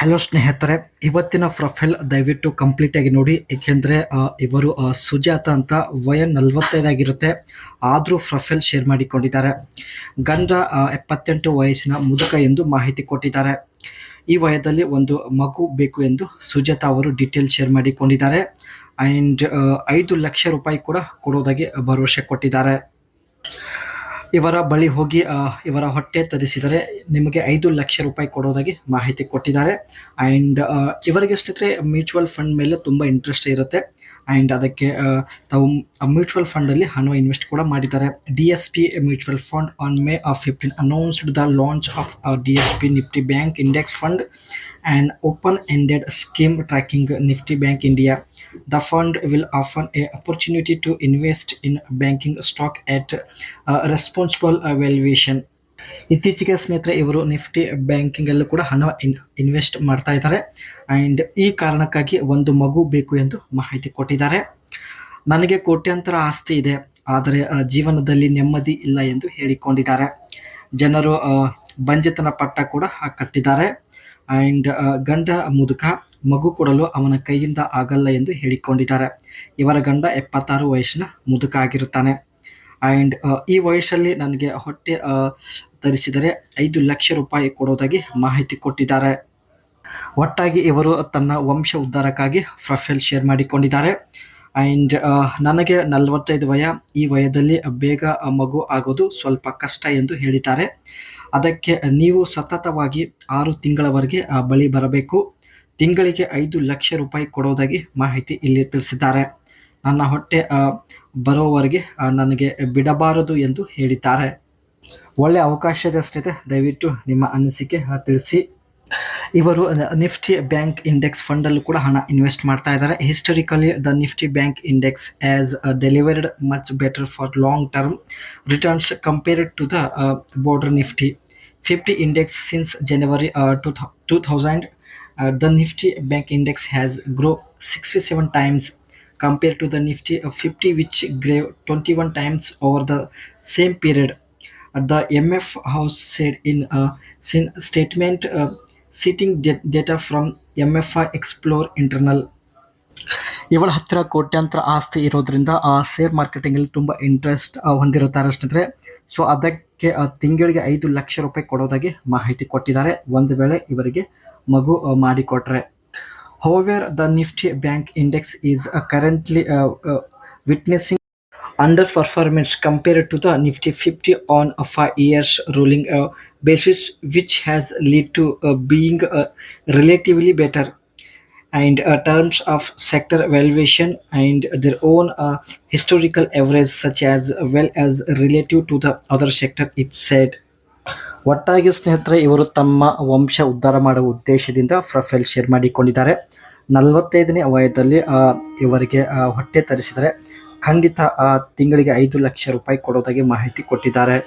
Hello ಸ್ನೇಹಿತರೆ, ಇವತ್ತಿನ profile ದಯವಿಟ್ಟು ಕಂಪ್ಲೀಟ್ ಆಗಿ ನೋಡಿ. ಏಕೆಂದರೆ ಇವರು ಸುಜಾತ ಅಂತ ವಯ 45 ಆಗಿರುತ್ತೆ. ಆದರೂ ಪ್ರೊಫೈಲ್ ಶೇರ್ ಮಾಡಿಕೊಂಡಿದ್ದಾರೆ. ಗಂಡ 78 ವಯಸ್ಸಿನ ಮುದುಕ ಎಂದು ಮಾಹಿತಿ ಕೊಟ್ಟಿದ್ದಾರೆ. ಈ ವಯದಲ್ಲಿ ಒಂದು ಮಗು ಬೇಕು ಎಂದು ಸುಜಾತ ಅವರು ಡೀಟೇಲ್ ಶೇರ್ ಮಾಡಿಕೊಂಡಿದ್ದಾರೆ. ಆ್ಯಂಡ್ 5 ಲಕ್ಷ ರೂಪಾಯಿ ಕೂಡ ಕೊಡೋದಾಗಿ ಭರವಸೆ ಕೊಟ್ಟಿದ್ದಾರೆ. ಇವರ ಬಳಿ ಹೋಗಿ ಇವರ ಹೊಟ್ಟೆ ತರಿಸಿದರೆ ನಿಮಗೆ 5 ಲಕ್ಷ ರೂಪಾಯಿ ಕೊಡೋದಾಗಿ ಮಾಹಿತಿ ಕೊಟ್ಟಿದ್ದಾರೆ. ಆ್ಯಂಡ್ ಇವರಿಗೆ ಸ್ನೇಹಿತರೆ ಮ್ಯೂಚುವಲ್ ಫಂಡ್ ಮೇಲೆ ತುಂಬ ಇಂಟ್ರೆಸ್ಟ್ ಇರುತ್ತೆ. ಆ್ಯಂಡ್ ಅದಕ್ಕೆ ತಾವು ಮ್ಯೂಚುವಲ್ ಫಂಡಲ್ಲಿ ಹಣ ಇನ್ವೆಸ್ಟ್ ಕೂಡ ಮಾಡಿದ್ದಾರೆ. DSP mutual fund on May 15 announced the launch of DSP Nifty Bank Index Fund, an open-ended scheme tracking Nifty Bank India. The fund will offer an opportunity to invest in banking stock at responsible valuation. ಇತ್ತೀಚೆಗೆ ಸ್ನೇಹಿತರೆ ಇವರು Nifty ಬ್ಯಾಂಕಿಂಗಲ್ಲೂ ಕೂಡ ಹಣ invest ಮಾಡ್ತಾ ಇದ್ದಾರೆ. And ಈ ಕಾರಣಕ್ಕಾಗಿ ಒಂದು ಮಗು ಬೇಕು ಎಂದು ಮಾಹಿತಿ ಕೊಟ್ಟಿದ್ದಾರೆ. ನನಗೆ ಕೋಟ್ಯಾಂತರ ಆಸ್ತಿ ಇದೆ, ಆದರೆ ಜೀವನದಲ್ಲಿ ನೆಮ್ಮದಿ ಇಲ್ಲ ಎಂದು ಹೇಳಿಕೊಂಡಿದ್ದಾರೆ. ಜನರು ಬಂಜೆತನ ಪಟ್ಟ ಕೂಡ ಕಟ್ಟಿದ್ದಾರೆ. ಆ್ಯಂಡ್ ಗಂಡ ಮುದುಕ, ಮಗು ಕೊಡಲು ಅವನ ಕೈಯಿಂದ ಆಗಲ್ಲ ಎಂದು ಹೇಳಿಕೊಂಡಿದ್ದಾರೆ. ಇವರ ಗಂಡ 76 ವಯಸ್ಸಿನ ಮುದುಕ ಆಗಿರುತ್ತಾನೆ. ಆ್ಯಂಡ್ ಈ ವಯಸ್ಸಲ್ಲಿ ನನಗೆ ಹೊಟ್ಟೆ ಧರಿಸಿದರೆ 5 ಲಕ್ಷ ರೂಪಾಯಿ ಕೊಡೋದಾಗಿ ಮಾಹಿತಿ ಕೊಟ್ಟಿದ್ದಾರೆ. ಒಟ್ಟಾಗಿ ಇವರು ತನ್ನ ವಂಶ ಉದ್ಧಾರಕ್ಕಾಗಿ ಪ್ರೊಫೈಲ್ ಶೇರ್ ಮಾಡಿಕೊಂಡಿದ್ದಾರೆ. ಆ್ಯಂಡ್ ನನಗೆ 45 ವಯ, ಈ ವಯದಲ್ಲಿ ಬೇಗ ಮಗು ಆಗೋದು ಸ್ವಲ್ಪ ಕಷ್ಟ ಎಂದು ಹೇಳಿದ್ದಾರೆ. ಅದಕ್ಕೆ ನೀವು ಸತತವಾಗಿ 6 ತಿಂಗಳವರೆಗೆ ಬಳಿ ಬರಬೇಕು. ತಿಂಗಳಿಗೆ 5 ಲಕ್ಷ ರೂಪಾಯಿ ಕೊಡೋದಾಗಿ ಮಾಹಿತಿ ಇಲ್ಲಿ ತಿಳಿಸಿದ್ದಾರೆ. ನನ್ನ ಹೊಟ್ಟೆ ಬರೋವರೆಗೆ ನನಗೆ ಬಿಡಬಾರದು ಎಂದು ಹೇಳಿದ್ದಾರೆ. ಒಳ್ಳೆಯ ಅವಕಾಶದ ಸ್ನೇಹಿತರೆ, ದಯವಿಟ್ಟು ನಿಮ್ಮ ಅನಿಸಿಕೆ ತಿಳಿಸಿ. ಇವರು ನಿಫ್ಟಿ ಬ್ಯಾಂಕ್ ಇಂಡೆಕ್ಸ್ ಫಂಡಲ್ಲೂ ಕೂಡ ಹಣ ಇನ್ವೆಸ್ಟ್ ಮಾಡ್ತಾ ಇದ್ದಾರೆ. Historically the Nifty bank index has delivered much better for long term returns compared to the border Nifty 50 index since January 2000. The Nifty Bank Index has grown 67 times compared to the Nifty 50, which grew 21 times over the same period. The MF House said in a statement, citing data from MFI Explore Internal. ಇವಳ ಹತ್ತಿರ ಕೋಟ್ಯಾಂತರ ಆಸ್ತಿ ಇರೋದ್ರಿಂದ share ಮಾರ್ಕೆಟಿಂಗಲ್ಲಿ ತುಂಬ interest ಹೊಂದಿರುತ್ತಾರೆ ಸ್ನೇಹಿತರೆ. So ಅದಕ್ಕೆ ತಿಂಗಳಿಗೆ 5 ಲಕ್ಷ ರೂಪಾಯಿ ಕೊಡೋದಾಗಿ ಮಾಹಿತಿ ಕೊಟ್ಟಿದ್ದಾರೆ, ಒಂದು ವೇಳೆ ಇವರಿಗೆ ಮಗು ಮಾಡಿಕೊಟ್ರೆ. However, the Nifty Bank Index is currently witnessing underperformance compared to the Nifty 50 on a 5 years rolling basis, which has led to being relatively better and terms of sector valuation and their own historical average, such as well as relative to the other sector, it said. ಒಟ್ಟಾಗಿ ಸ್ನೇಹಿತರೆ ಇವರು ತಮ್ಮ ವಂಶ ಉದ್ಧಾರ ಮಾಡುವ ಉದ್ದೇಶದಿಂದ profile share ಮಾಡಿಕೊಂಡಿದ್ದಾರೆ. 45ನೇ ವಯದಲ್ಲಿ ಇವರಿಗೆ ಹೊಟ್ಟೆ ತರಿಸಿದರೆ ಖಂಡಿತ ತಿಂಗಳಿಗೆ 5 ಲಕ್ಷ ರೂಪಾಯಿ ಕೊಡೋದಾಗಿ ಮಾಹಿತಿ ಕೊಟ್ಟಿದ್ದಾರೆ.